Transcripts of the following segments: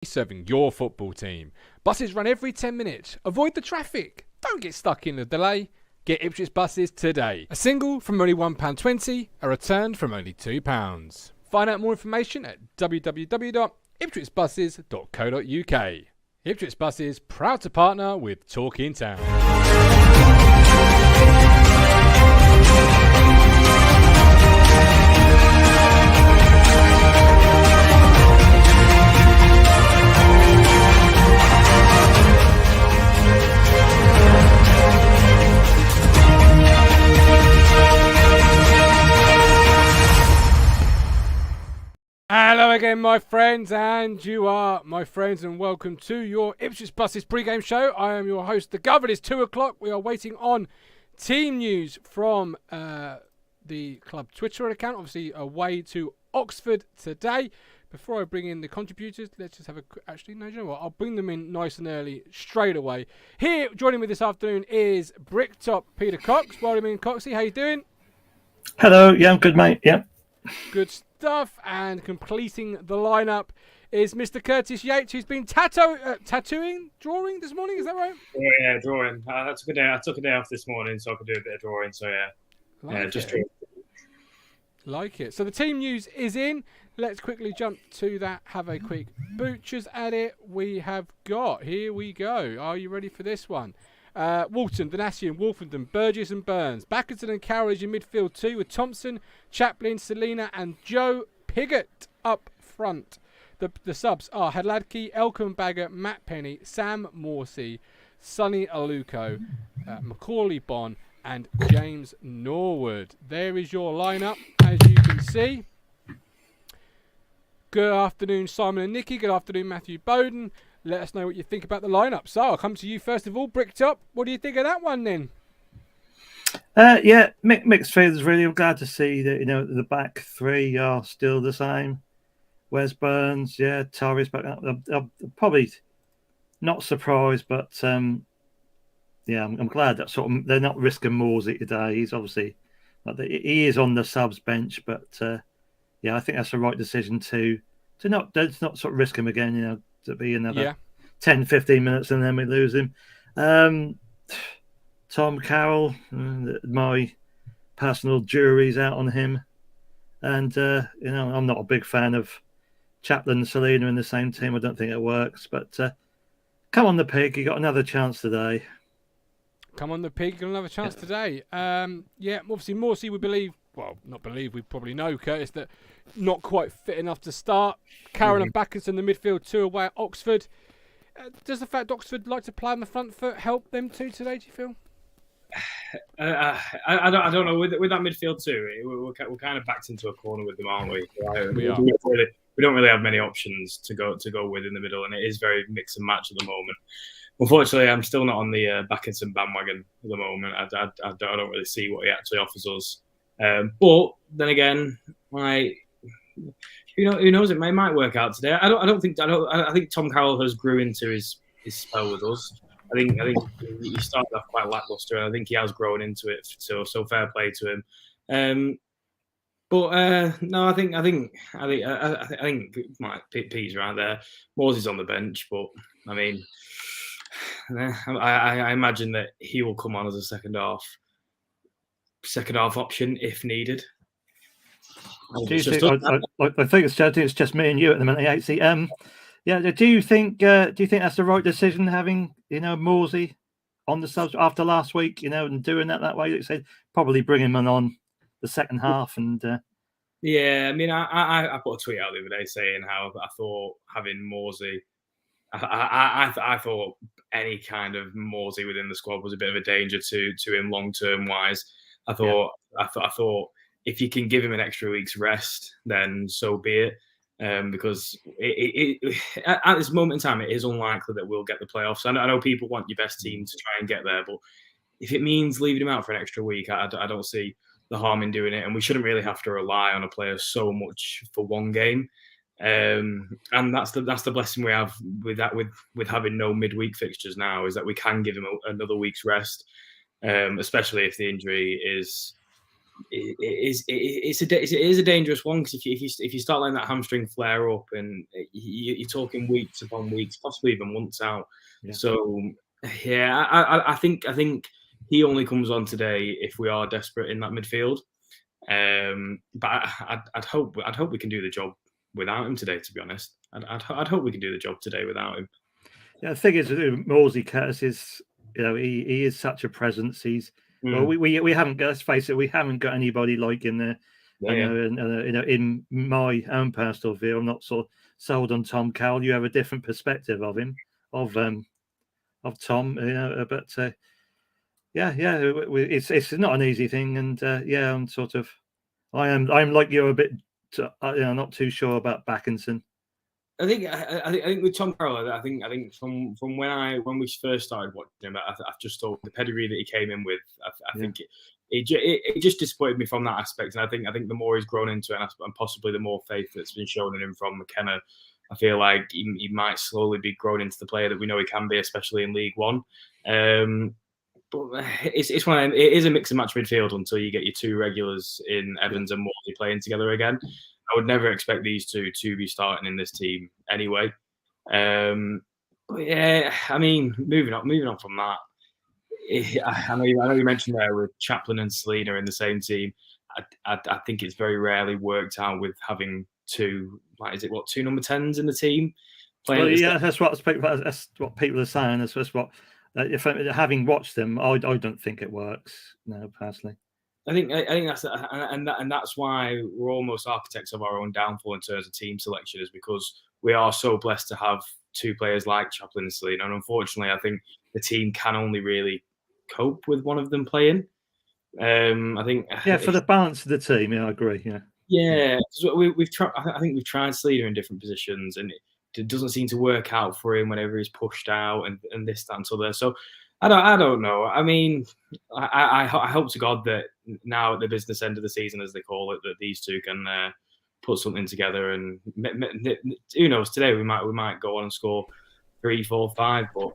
Serving your football team. Buses run every 10 minutes. Avoid the traffic. Don't get stuck in the delay. Get Ipswich buses today. A single from only £1.20, a return from only £2. Find out more information at www.ipswichbuses.co.uk. Ipswich Buses, proud to partner with Talk in Town. Hello again, my friends, and you are my friends, and welcome to your Ipswich Buses pre-game show. I am your host, The Gov. It is 2 o'clock. We are waiting on team news from the club Twitter account, obviously away to Oxford today. Before I bring in the contributors, let's just have a quick... Actually, no, you know what? I'll bring them in nice and early straight away. Here, joining me this afternoon is Bricktop Peter Cox. Welcome in, Coxie. How you doing? Hello. Yeah, I'm good, mate. Yeah. Good stuff. And completing the lineup is Mr. Curtis Yates, who's been drawing this morning. Is that right? Yeah, drawing. I took a day off this morning so I could do a bit of drawing. So just drawing. Like it. So the team news is in. Let's quickly jump to that. Have a quick butchers at it. We have got. Here we go. Are you ready for this one? Walton, Vanasian, Wolfenden, Burgess and Burns. Backerton and Cowridge in midfield too, with Thompson, Chaplin, Selina and Joe Piggott up front. The subs are Hadladke, Elkenbagger, Matt Penny, Sam Morsey, Sonny Aluko, Macaulay Bonn and James Norwood. There is your lineup, as you can see. Good afternoon, Simon and Nicky. Good afternoon, Matthew Bowden. Let us know what you think about the lineup. So I'll come to you first of all, Bricktop. What do you think of that one then? Yeah, mixed feelings really. I'm glad to see that the back three are still the same. Wes Burns, yeah, Tari's back up. I'm probably not surprised, but yeah, I'm glad that they're not risking Morsey today. He's obviously he is on the subs bench, but yeah, I think that's the right decision to not sort of risk him again. To be another 10, 15 minutes and then we lose him. Tom Carroll, my personal jury's out on him. And, I'm not a big fan of Chaplin and Selina in the same team. I don't think it works. But come on, the pig. You got another chance today. Come on, the pig. You got another chance today. Yeah, obviously, Morsey, we believe, well, not believe, we probably know, Curtis, that not quite fit enough to start. Carroll and Backus in the midfield, two away at Oxford. Does the fact Oxford like to play on the front foot help them too today, do you feel? I don't know. With that midfield too, we're kind of backed into a corner with them, aren't we? We are. We don't really have many options to go with in the middle, and it is very mix and match at the moment. Unfortunately, I'm still not on the Backinson bandwagon at the moment. I don't really see what he actually offers us. But then again, who knows? It might work out today. I think Tom Carroll has grew into his spell with us. I think he started off quite lackluster, and I think he has grown into it. So fair play to him. But no, I think Pete's right there. Morsey's on the bench, but I mean, I imagine that he will come on as a second half option if needed. I think it's just me and you at the minute, Yatesy. Yeah, do you think that's the right decision, having Morsey on the subs after last week, and doing that way? You said probably bringing him on the second half, and yeah, I mean, I put a tweet out the other day saying how I thought having Morsey, I thought any kind of Morsey within the squad was a bit of a danger to him long term wise. I thought if you can give him an extra week's rest, then so be it. Because at this moment in time, it is unlikely that we'll get the playoffs. I know people want your best team to try and get there, but if it means leaving him out for an extra week, I don't see the harm in doing it. And we shouldn't really have to rely on a player so much for one game. And that's the blessing we have with having no midweek fixtures now, is that we can give him another week's rest, especially if the injury is it is a dangerous one, because if you start letting that hamstring flare up, and you're talking weeks upon weeks, possibly even months out. Yeah. So yeah, I think he only comes on today if we are desperate in that midfield. But I'd hope we can do the job without him today. To be honest, I'd hope we can do the job today without him. Yeah, the thing is, Morsey Curtis is, he is such a presence. He's well, we haven't got, let's face it, we haven't got anybody like him there. In my own personal view, I'm not sort of sold on Tom Cowell. You have a different perspective of him, of Tom, but it's not an easy thing, and I'm sort of, I'm like you, a bit, not too sure about Backinson. I think with Tom Carroll, I think from when we first started watching him, I've just thought the pedigree that he came in with, I think it just disappointed me from that aspect. And I think the more he's grown into it, and possibly the more faith that's been shown in him from McKenna, I feel like he might slowly be grown into the player that we know he can be, especially in League One. But it's one of them, it is a mix and match midfield until you get your two regulars in Evans and Morley playing together again. I would never expect these two to be starting in this team anyway. But yeah, I mean, moving on from that, I know you mentioned there with Chaplin and Selena in the same team. I think it's very rarely worked out with having two number 10s in the team playing. Well, that's what people are saying. That's what. If having watched them, I don't think it works. No, personally. I think that's and that's why we're almost architects of our own downfall in terms of team selection, is because we are so blessed to have two players like Chaplin and Selena, and unfortunately, I think the team can only really cope with one of them playing. I think for the balance of the team, I agree. We've tried. I think we've tried Selena in different positions, and it doesn't seem to work out for him whenever he's pushed out and this, that, and so there. So I don't know. I mean, I hope to God that now at the business end of the season, as they call it, that these two can put something together. And who knows? Today we might go on and score 3, 4, 5. But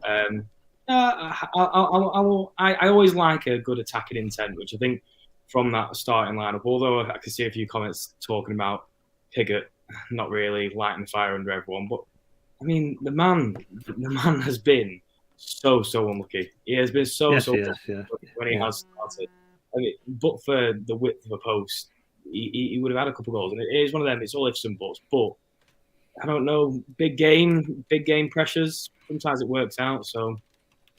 I always like a good attacking intent, which I think from that starting lineup. Although I can see a few comments talking about Piggott not really lighting the fire under everyone, but I mean, the man has been so unlucky. He has been so unlucky when he has started. I mean, but for the width of a post, he would have had a couple of goals. And it is one of them. It's all ifs and buts. But I don't know. Big game pressures. Sometimes it works out. So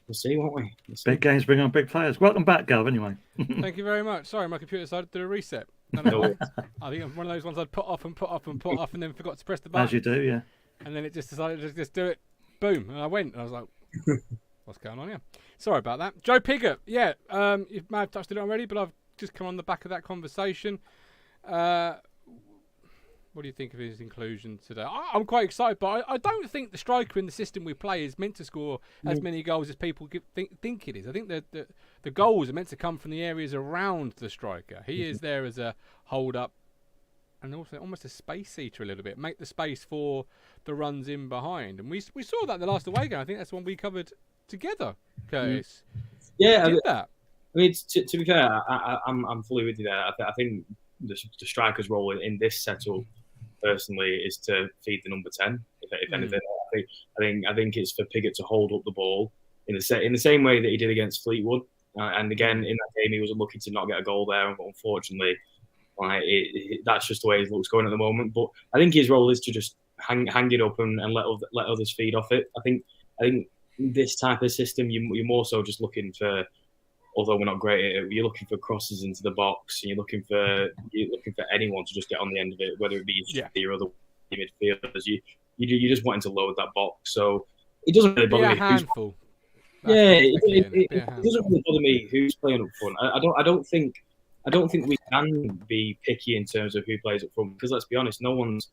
we'll see, won't we? Big games bring on big players. Welcome back, Gav. Anyway. Thank you very much. Sorry, my computer decided to do a reset. No. I think I'm one of those ones I'd put off, and then forgot to press the button. As you do, yeah. And then it just decided to just do it. Boom, and I went, and I was like, "What's going on here?" Sorry about that. Joe Piggott, yeah, you may have touched on it already, but I've just come on the back of that conversation. What do you think of his inclusion today? I'm quite excited, but I don't think the striker in the system we play is meant to score as many goals as people think it is. I think that the goals are meant to come from the areas around the striker. He is there as a hold-up and also almost a space eater a little bit. Make the space for the runs in behind. And we saw that the last away game. I think that's the one we covered together, Curtis. Yeah, that. I mean, to be fair, I'm fully with you there. I think the striker's role in this setup, personally, is to feed the number 10. If anything, I think it's for Piggott to hold up the ball in the same way that he did against Fleetwood. And again, in that game, he was unlucky to not get a goal there. Unfortunately, that's just the way his luck's going at the moment. But I think his role is to just hang it up and let others feed off it. I think this type of system, you're more so just looking for. Although we're not great at it, you're looking for crosses into the box, and you're looking for anyone to just get on the end of it, whether it be your other midfielders. You just wanting to load that box, so it doesn't really bother me. A handful. It doesn't really bother me who's playing up front. I don't think we can be picky in terms of who plays up front, because let's be honest, no one's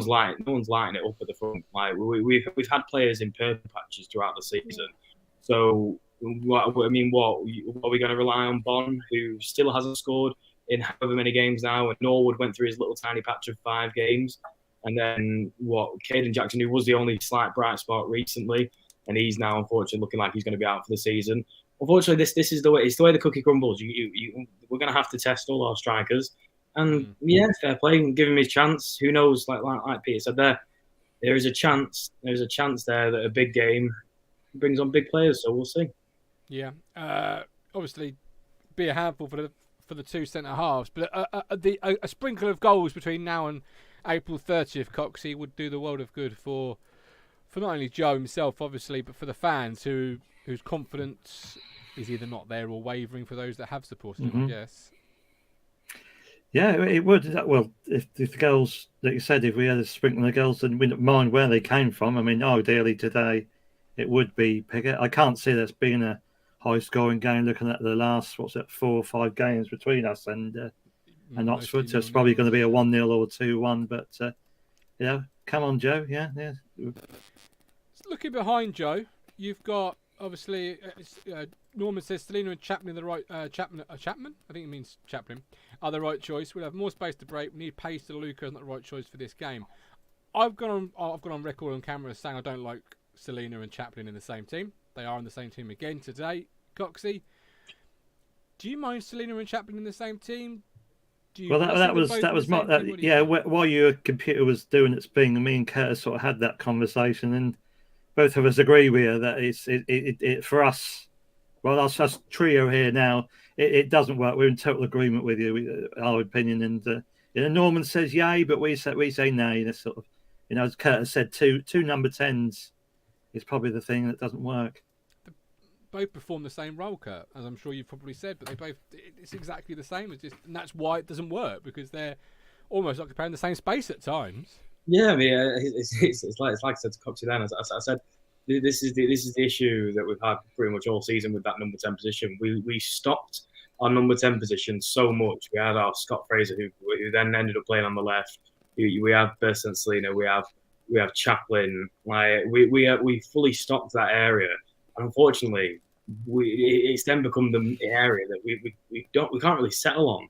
lighting it up at the front. Like we've had players in purple patches throughout the season, so. What are we going to rely on? Bon, who still hasn't scored in however many games now, and Norwood went through his little tiny patch of 5 games, and then Caden Jackson, who was the only slight bright spot recently, and he's now unfortunately looking like he's going to be out for the season. unfortunately, this is the way. It's the way the cookie crumbles. We're going to have to test all our strikers, and yeah, fair play, and give him his chance. Who knows? Like Peter said, there is a chance. There's a chance there that a big game brings on big players. So we'll see. Yeah, obviously, be a handful for the two centre halves, but a sprinkle of goals between now and April 30th, Coxey, would do the world of good for not only Joe himself, obviously, but for the fans whose confidence is either not there or wavering for those that have supported him. Yes. Yeah, it would. Well, if the goals that you said, if we had a sprinkling of goals, then we don't mind where they came from. I mean, ideally today, it would be Pickett. I can't see this being a high-scoring game. Looking at the last 4 or 5 games between us and Oxford, so it's probably going to be a 1-0 or 2-1. But come on, Joe. Yeah. Looking behind Joe, you've got obviously Norman says Selina and Chapman are the right Chapman. I think it means Chaplin are the right choice. We'll have more space to break. We need pace. To Luca is not the right choice for this game. I've gone on record on camera saying I don't like Selina and Chaplin in the same team. They are in the same team again today. Coxey, do you mind Selina and Chaplin in the same team? Well, that was my while your computer was doing its thing, me and Curtis sort of had that conversation, and both of us agree with you that it for us. Well, us trio here now, it doesn't work. We're in total agreement with you, our opinion, and Norman says yay, but we say nay. That's sort of, as Curtis said, two number 10s is probably the thing that doesn't work. Both perform the same role, Kurt, as I'm sure you've probably said, but it's exactly the same. And that's why it doesn't work, because they're almost occupying the same space at times. Yeah, I mean, it's like I said to Coxey then. As I said, this is the issue that we've had pretty much all season with that number 10 position. We stopped our number 10 position so much. We had our Scott Fraser, who then ended up playing on the left. We have Bertrand Selina. We have Chaplin. Like we fully stopped that area. Unfortunately, it's then become the area that we can't really settle on,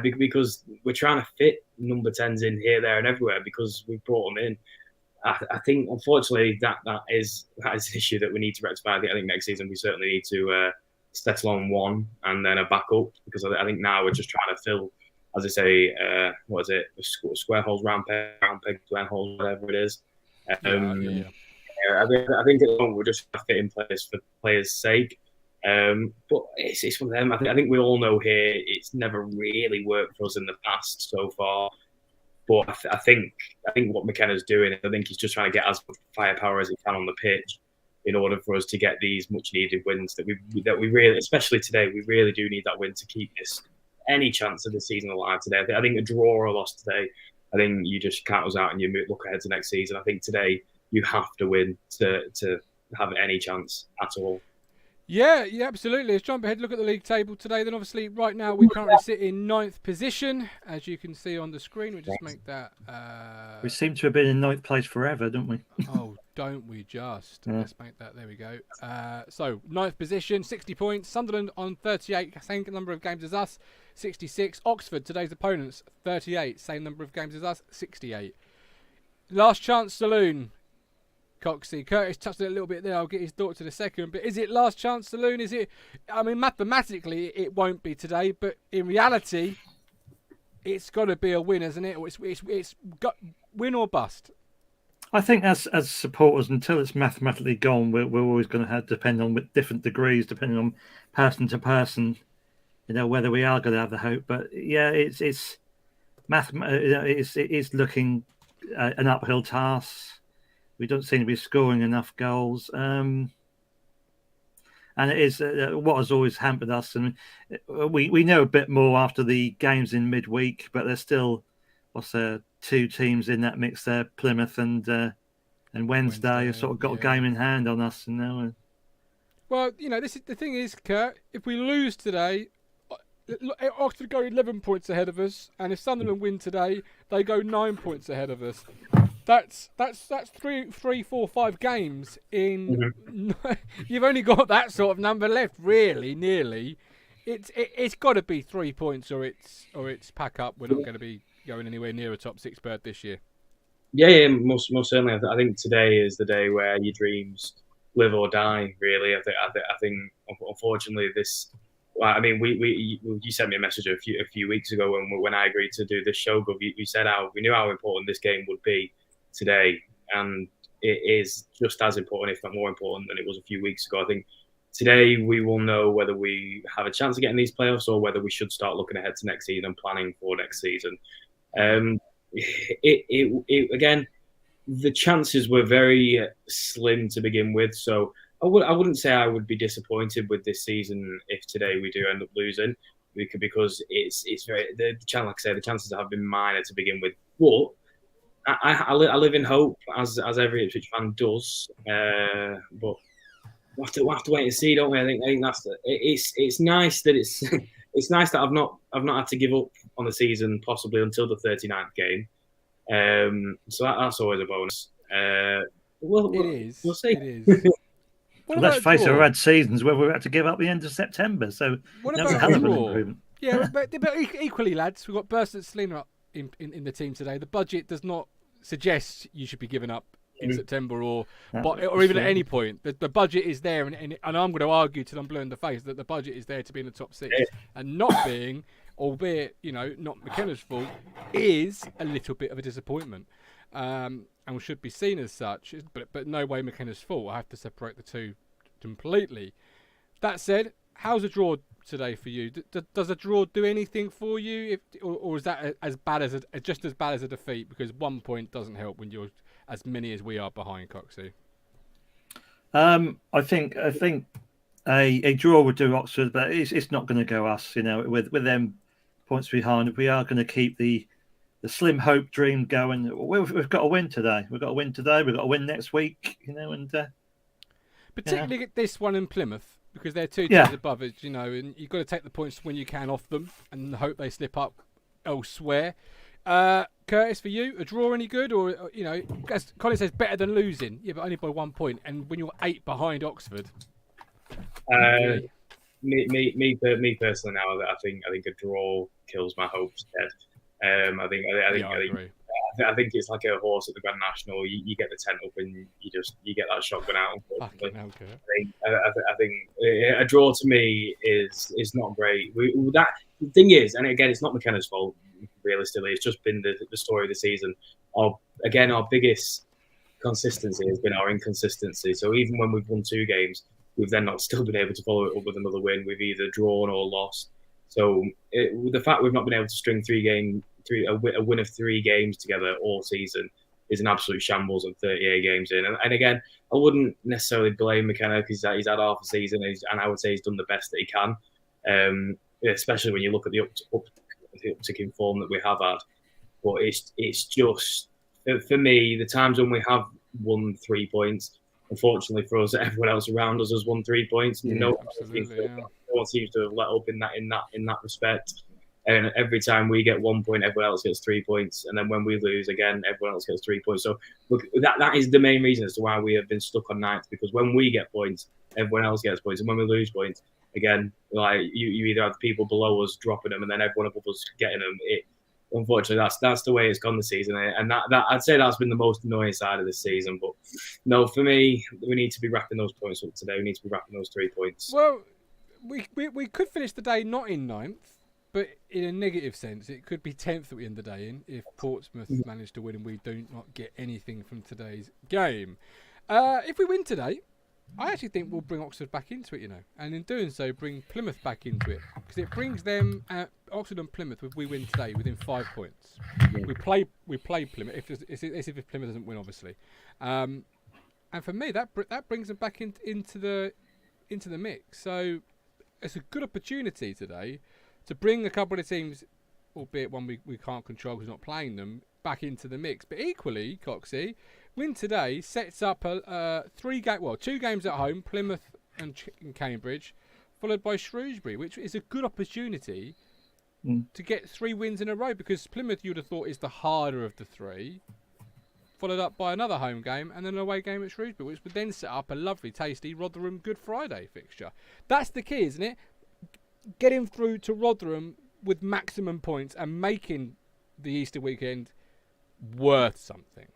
because we're trying to fit number 10s in here, there, and everywhere because we brought them in. I think, unfortunately, that is an issue that we need to rectify. I think next season we certainly need to settle on one and then a backup, because I think now we're just trying to fill, as I say, what is it? Square holes, round peg, square holes, whatever it is. Yeah. I think at the moment we're just fitting players for players' sake. But it's one of them. I think we all know here it's never really worked for us in the past so far. But I think what McKenna's doing, I think he's just trying to get as much firepower as he can on the pitch in order for us to get these much needed wins that we really, especially today, we really do need that win to keep any chance of the season alive today. I think a draw or a loss today, I think you just count us out and you look ahead to next season. I think today you have to win to have any chance at all. Yeah, absolutely. Let's jump ahead, look at the league table today. Then obviously right now we currently sit in 9th position, as you can see on the screen. We'll just make that... We seem to have been in 9th place forever, don't we? Oh, don't we just? Yeah. Let's make that... There we go. So, 9th position, 60 points. Sunderland on 38, same number of games as us, 66. Oxford, today's opponents, 38, same number of games as us, 68. Last Chance Saloon. Coxey. Curtis touched it a little bit there. I'll get his thoughts in a second. But is it Last Chance Saloon? Is it? I mean, mathematically, it won't be today. But in reality, it's got to be a win, isn't it? Or it's got win or bust. I think as supporters, until it's mathematically gone, we're always going to have depend on with different degrees, depending on person to person, whether we are going to have the hope. But yeah, it is looking an uphill task. We don't seem to be scoring enough goals, and it is what has always hampered us. And we know a bit more after the games in midweek, but there's still two teams in that mix there: Plymouth and Wednesday have sort of got a game in hand on us. Well, this is the thing is, Kurt. If we lose today, Oxford go 11 points ahead of us, and if Sunderland win today, they go 9 points ahead of us. That's 3, 4, 5 games in. You've only got that sort of number left, really, nearly. It's got to be 3 points, or it's pack up. We're not going to be going anywhere near a top 6 berth this year. Yeah, most certainly. I think today is the day where your dreams live or die. Really, I think unfortunately this. Well, I mean, you sent me a message a few weeks ago when I agreed to do this show. Gov, you said how we knew how important this game would be today, and it is just as important, if not more important, than it was a few weeks ago. I think today we will know whether we have a chance of getting these playoffs or whether we should start looking ahead to next season and planning for next season. Again, the chances were very slim to begin with, so I wouldn't say I would be disappointed with this season if today we do end up losing, because it's very the chance. Like I say, the chances have been minor to begin with. But I live in hope, as every Ipswich fan does. But we'll have to wait and see, don't we? I think that's it's nice that it's nice that I've not had to give up on the season possibly until the 39th game. So that's always a bonus. We'll see. It is. Let's face it, we've had seasons where we've had to give up the end of September, so that's a hell of an improvement. Yeah, but equally, lads, we've got Burst and Selena up in the team today. The budget does not suggest you should be giving up in September or even at any point. The budget is there, and I'm going to argue till I'm blue in the face that the budget is there to be in the top 6, and not being, albeit not McKenna's fault, is a little bit of a disappointment. And should be seen as such, but no way McKenna's fault. I have to separate the two completely. That said, how's a draw today for you? Does a draw do anything for you, or is that just as bad as a defeat? Because 1 point doesn't help when you're as many as we are behind, Coxie. I think a draw would do Oxford, but it's not going to go us. With them points behind, we are going to keep the slim hope dream going. We've got to win today. We've got to win today. We've got to win next week. And particularly this one in Plymouth, because they're 2 teams above us. And you've got to take the points when you can off them, and hope they slip up elsewhere. Curtis, for you, a draw any good, or as Colin says, better than losing? Yeah, but only by 1 point, and when you're 8 behind Oxford. Me personally, now I think a draw kills my hopes dead. I think it's like a horse at the Grand National. You get the tent up and you get that shotgun out. I think a draw to me is not great. The thing is, and again, it's not McKenna's fault. Realistically, it's just been the story of the season. Our biggest consistency has been our inconsistency. So even when we've won 2 games, we've then not still been able to follow it up with another win. We've either drawn or lost. So the fact we've not been able to string a win of 3 games together all season is an absolute shambles of 38 games in. And again, I wouldn't necessarily blame McKenna because he's had half a season, and I would say he's done the best that he can, especially when you look at the uptick in form that we have had. But it's just, for me, the times when we have won 3 points, unfortunately for us, everyone else around us has won 3 points. No one seems to have let up in that respect. And every time we get 1 point, everyone else gets 3 points. And then when we lose again, everyone else gets 3 points. So look, that is the main reason as to why we have been stuck on 9th, because when we get points, everyone else gets points. And when we lose points, again, like you either have people below us dropping them and then everyone above us getting them. Unfortunately, that's the way it's gone this season. And that I'd say that's been the most annoying side of this season. But no, for me, we need to be wrapping those points up today. We need to be wrapping those 3 points. Well, we could finish the day not in 9th. But in a negative sense, it could be 10th that we end the day in if Portsmouth manage to win and we do not get anything from today's game. If we win today, I actually think we'll bring Oxford back into it, and in doing so, bring Plymouth back into it, because it brings them Oxford and Plymouth. If we win today, within 5 points, we play Plymouth. If Plymouth doesn't win, obviously, and for me, that brings them back into the mix. So it's a good opportunity today to bring a couple of teams, albeit one we can't control because we're not playing them, back into the mix. But equally, Coxie, win today sets up 2 games at home, Plymouth and Cambridge, followed by Shrewsbury, which is a good opportunity to get 3 wins in a row, because Plymouth, you would have thought, is the harder of the 3, followed up by another home game and then an away game at Shrewsbury, which would then set up a lovely, tasty Rotherham Good Friday fixture. That's the key, isn't it? Getting through to Rotherham with maximum points and making the Easter weekend worth something.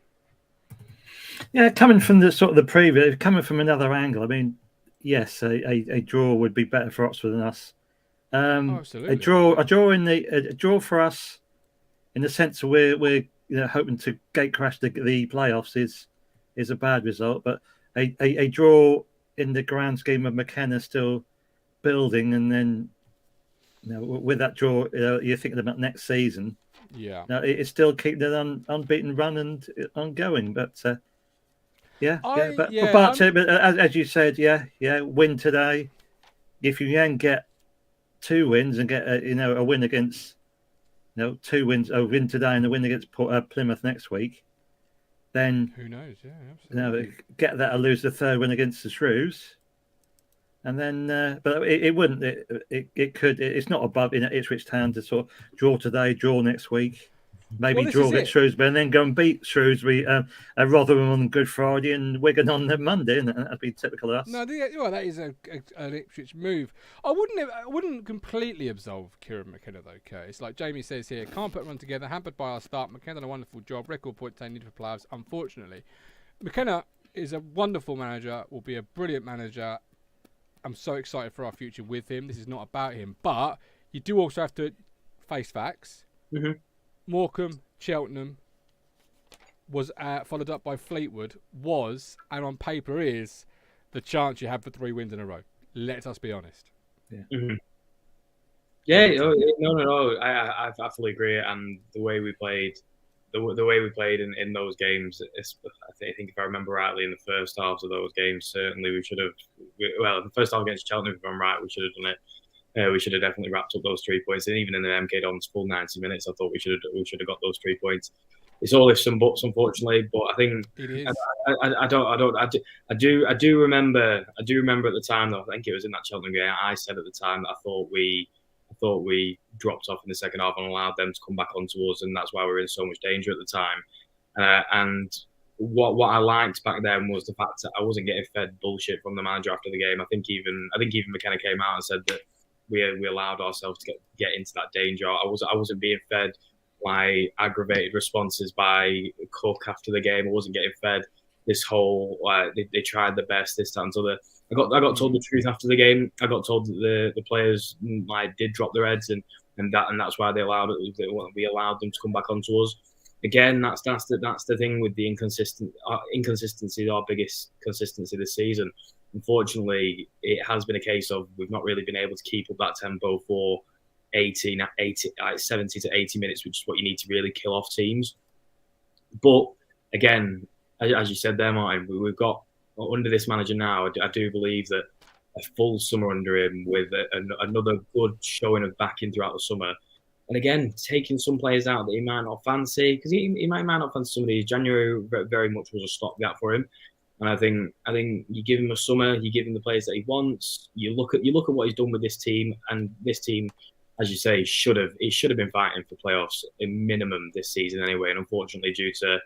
Yeah, coming from the sort of the previous, coming from another angle. I mean, yes, a draw would be better for Oxford than us. Oh, A absolutely. draw, Yeah. a draw for us, in the sense of we're hoping to gate crash the playoffs is a bad result, but a draw in the grand scheme of McKenna still building, and then with that draw, you're thinking about next season. Yeah. Now it's still keeping an unbeaten run and ongoing, but but as you said, win today. If you then get 2 wins and get a win against 2 wins, a win today and a win against Plymouth next week, then Who knows? Yeah, absolutely. get that or lose the 3rd win against the Shrews, and then but it wouldn't. It could. It's not above in Ipswich Town to sort of draw today, draw next week, maybe Well, this draw is against it. Shrewsbury, and then go and beat Shrewsbury, Rotherham on Good Friday and Wigan on the Monday, and that'd be typical of us. No, well, that is an Ipswich move. I wouldn't completely absolve Kieran McKenna though, Curtis. Like Jamie says here, can't put one together, hampered by our start. McKenna done a wonderful job, record point 10 needed for playoffs. Unfortunately, McKenna is a wonderful manager, will be a brilliant manager. I'm so excited for our future with him. This is not about him, but you do also have to face facts. Mm-hmm. Morecambe, Cheltenham was followed up by Fleetwood, and on paper is the chance you have for 3 wins in a row. Let us be honest. Yeah. Mm-hmm. Yeah, no. I fully agree. And the way we played, the way we played in those games, I think if I remember rightly, in the first halves of those games, certainly we should have. Well, the first half against Cheltenham, if I'm right, we should have done it. We should have definitely wrapped up those 3 points. And even in the MK Dons full 90 minutes, I thought we should have got those 3 points. It's all ifs and buts, unfortunately. But I think it is. I do remember at the time, though. I think it was in that Cheltenham game. I said at the time that I thought we dropped off in the second half and allowed them to come back onto us, and that's why we were in so much danger at the time. And what I liked back then was the fact that I wasn't getting fed bullshit from the manager after the game. I think even McKenna came out and said that we allowed ourselves to get into that danger. I wasn't being fed like aggravated responses by Cook after the game. I wasn't getting fed this whole they tried the best, this, that, and other. I got told the truth after the game. I got told that the players did drop their heads, and that's why we allowed them to come back onto us. Again, that's the thing with the inconsistency is our biggest consistency this season. Unfortunately, it has been a case of we've not really been able to keep up that tempo for 70 to 80 minutes, which is what you need to really kill off teams. But again, as you said there, Martin, we've got under this manager now. I do believe that a full summer under him with another good showing of backing throughout the summer, and again taking some players out that he might not fancy, because he might not fancy some of these. January very much was a stopgap for him, and I think you give him a summer, you give him the players that he wants. You look at what he's done with this team, and this team, as you say, should have been fighting for playoffs in minimum this season anyway. And unfortunately, due to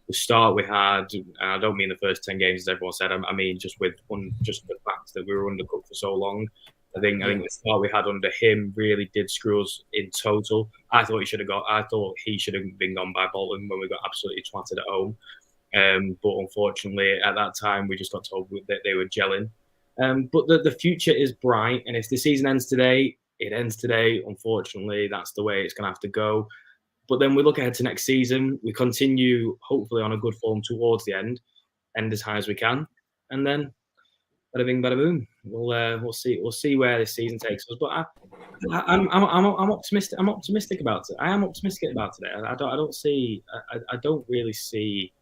the start we had, and I don't mean the first 10 games as everyone said, I mean just the fact that we were undercooked for so long. I think the start we had under him really did screw us in total. I thought he should have been gone by Bolton when we got absolutely twatted at home. But unfortunately, at that time, we just got told that they were gelling. But the future is bright, and if the season ends today, it ends today. Unfortunately, that's the way it's going to have to go. But then we look ahead to next season. We continue, hopefully, on a good form towards the end as high as we can, and then bada bing, bada boom. We'll see where this season takes us. But I'm optimistic. I'm optimistic about it. I am optimistic about it. I don't really see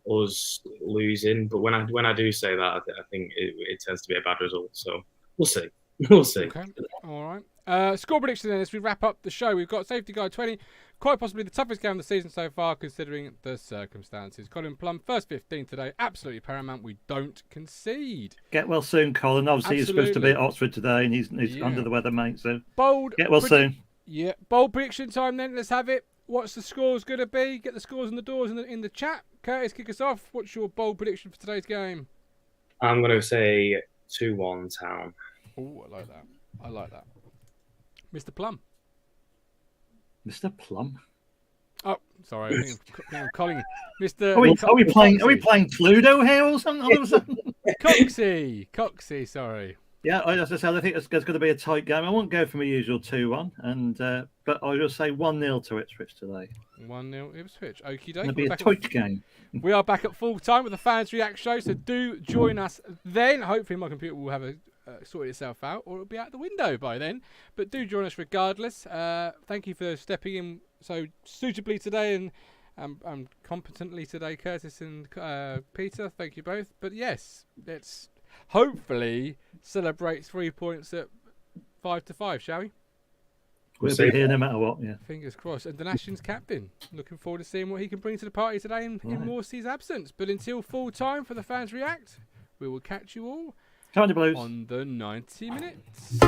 us losing. But when I do say that, I think it tends to be a bad result. So we'll see. We'll see. Okay. All right. Score prediction then as we wrap up the show. We've got Safety Guide 20. Quite possibly the toughest game of the season so far, considering the circumstances. Colin Plum, first 15 today. Absolutely paramount. We don't concede. Get well soon, Colin. Obviously, he's supposed to be at Oxford today, and he's under the weather, mate. So get well soon. Yeah. Bold prediction time then. Let's have it. What's the scores going to be? Get the scores in the doors in the chat. Curtis, kick us off. What's your bold prediction for today's game? I'm going to say 2-1 Town. Oh, I like that. Mr. Plum. Mr. Plum? Oh, sorry. I think I'm calling Mr. Are we playing Coxey. Cluedo here or something? All of a sudden? Coxey, sorry. Yeah, as I said, I think there's going to be a tight game. I won't go for my usual 2-1, but I will say 1-0 to Ipswich today. 1-0 Ipswich. Okie doke. It'll be a tight game. We are back at full time with the Fans React show, so do join us then. Hopefully my computer will have sorted itself out, or it'll be out the window by then. But do join us regardless. Thank you for stepping in so suitably today and competently today, Curtis and Peter. Thank you both. But yes, let's hopefully celebrate 3 points at 5-5, shall we? We'll be here no matter what, yeah. Fingers crossed. And Donashin's captain. Looking forward to seeing what he can bring to the party today in Morsey's absence. But until full time for the Fans React, we will catch you all Kind of Blues on the 90 minutes.